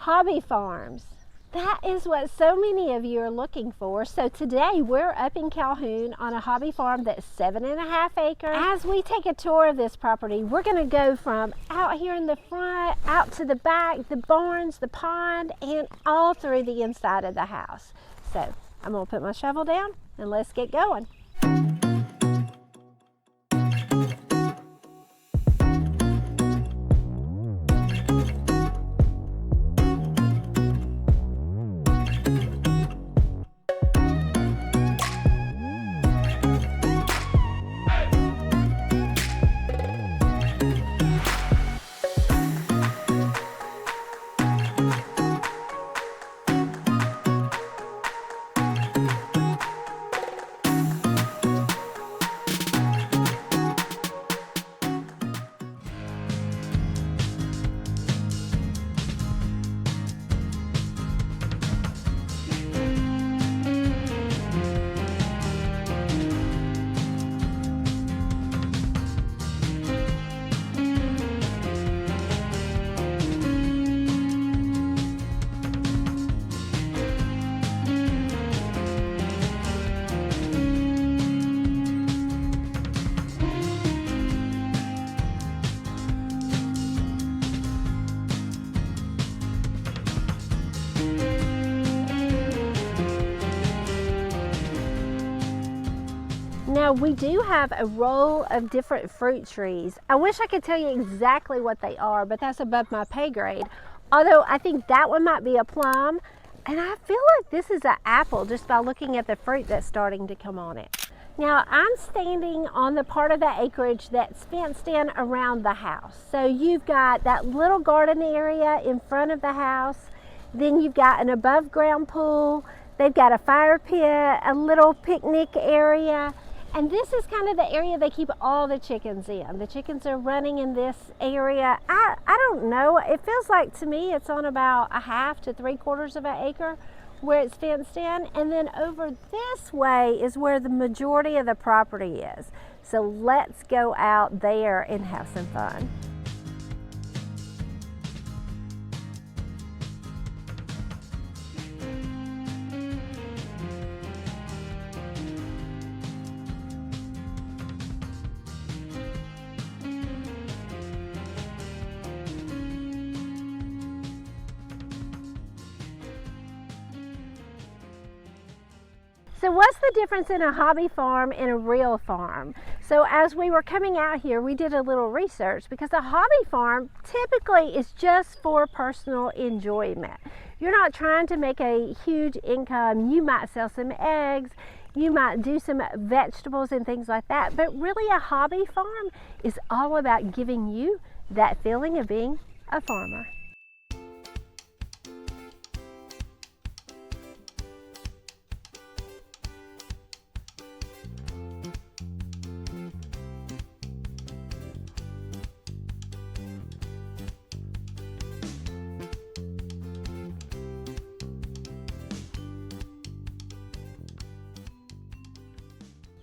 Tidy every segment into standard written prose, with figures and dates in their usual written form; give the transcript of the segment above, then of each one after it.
hobby farms. That is what so many of you are looking for. So today we're up in Calhoun on a hobby farm that's 7.5 acres. As we take a tour of this property, we're going to go from out here in the front, out to the back, the barns, the pond, and all through the inside of the house. So I'm going to put my shovel down and let's get going. Now we do have a row of different fruit trees. I wish I could tell you exactly what they are, but that's above my pay grade. Although I think that one might be a plum, and I feel like this is an apple just by looking at the fruit that's starting to come on it. Now I'm standing on the part of the acreage that's fenced in around the house. So you've got that little garden area in front of the house, then you've got an above ground pool, they've got a fire pit, a little picnic area. And this is kind of the area they keep all the chickens in. The chickens are running in this area. I don't know. It feels like to me it's on about 1/2 to 3/4 of an acre where it's fenced in. And then over this way is where the majority of the property is. So let's go out there and have some fun. So what's the difference in a hobby farm and a real farm? So as we were coming out here, we did a little research because a hobby farm typically is just for personal enjoyment. You're not trying to make a huge income. You might sell some eggs, you might do some vegetables and things like that, but really a hobby farm is all about giving you that feeling of being a farmer.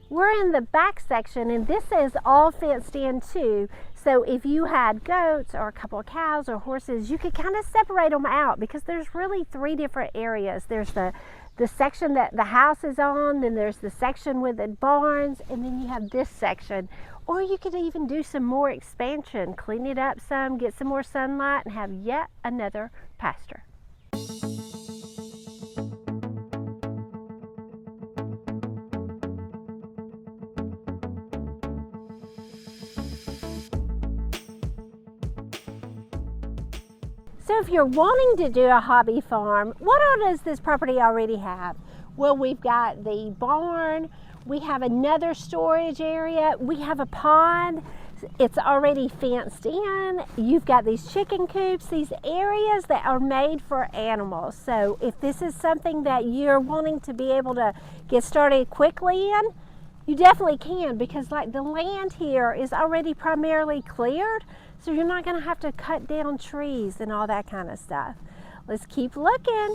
We're in the back section and this is all fenced in too. So if you had goats or a couple of cows or horses, you could kind of separate them out because there's really 3 different areas. There's the section that the house is on, then there's the section with the barns, and then you have this section. Or you could even do some more expansion, clean it up some, get some more sunlight, and have yet another pasture. So if you're wanting to do a hobby farm, what all does this property already have? Well, we've got the barn, we have another storage area, we have a pond, it's already fenced in, you've got these chicken coops, these areas that are made for animals. So if this is something that you're wanting to be able to get started quickly in, you definitely can, because like the land here is already primarily cleared, so you're not going to have to cut down trees and all that kind of stuff. Let's keep looking.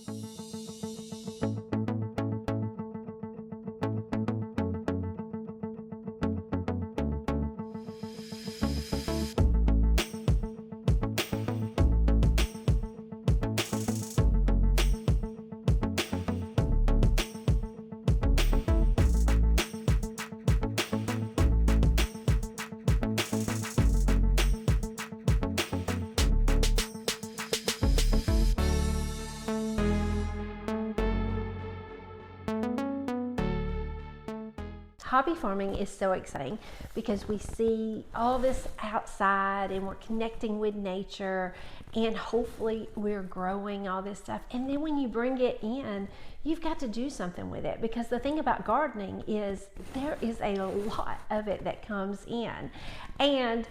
hobby farming is so exciting because we see all this outside and we're connecting with nature, and hopefully we're growing all this stuff. And then when you bring it in, you've got to do something with it, because the thing about gardening is there is a lot of it that comes in. And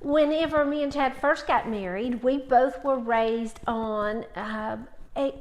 whenever me and Chad first got married, we both were raised on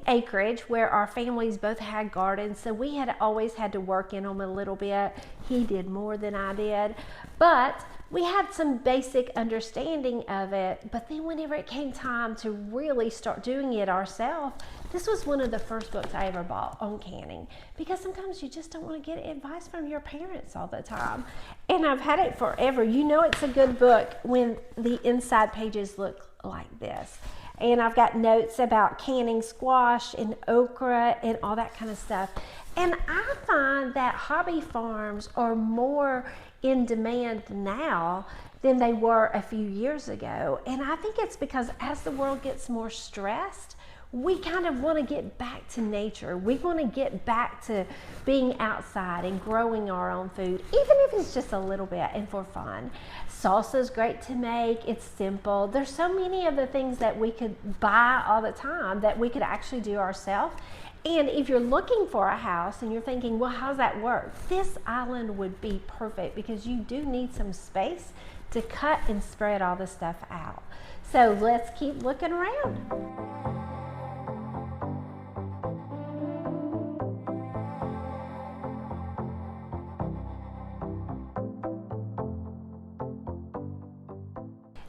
acreage where our families both had gardens, so we had always had to work in them a little bit. He did more than I did, but we had some basic understanding of it. But then whenever it came time to really start doing it ourselves, this was one of the first books I ever bought on canning, because sometimes you just don't want to get advice from your parents all the time. And I've had it forever. You know it's a good book when the inside pages look like this. And I've got notes about canning squash and okra and all that kind of stuff. And I find that hobby farms are more in demand now than they were a few years ago. And I think it's because as the world gets more stressed, we kind of want to get back to nature. We want to get back to being outside and growing our own food, even if it's just a little bit and for fun. Salsa is great to make. It's simple. There's so many of the things that we could buy all the time that we could actually do ourselves. And if you're looking for a house and you're thinking, well, how does that work? This island would be perfect, because you do need some space to cut and spread all this stuff out. So let's keep looking around.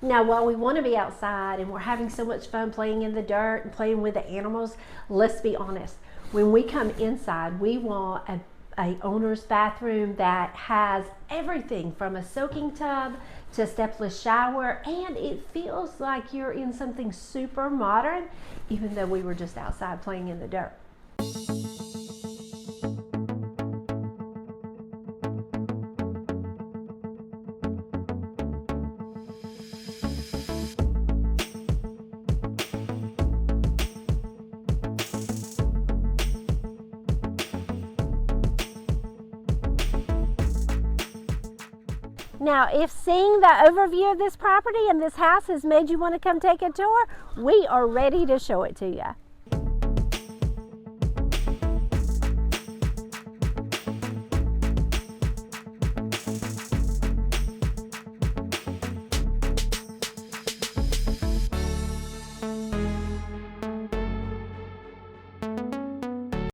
Now, while we want to be outside and we're having so much fun playing in the dirt and playing with the animals, let's be honest. When we come inside, we want a owner's bathroom that has everything from a soaking tub to a stepless shower, and it feels like you're in something super modern, even though we were just outside playing in the dirt. Now, if seeing the overview of this property and this house has made you want to come take a tour, we are ready to show it to you.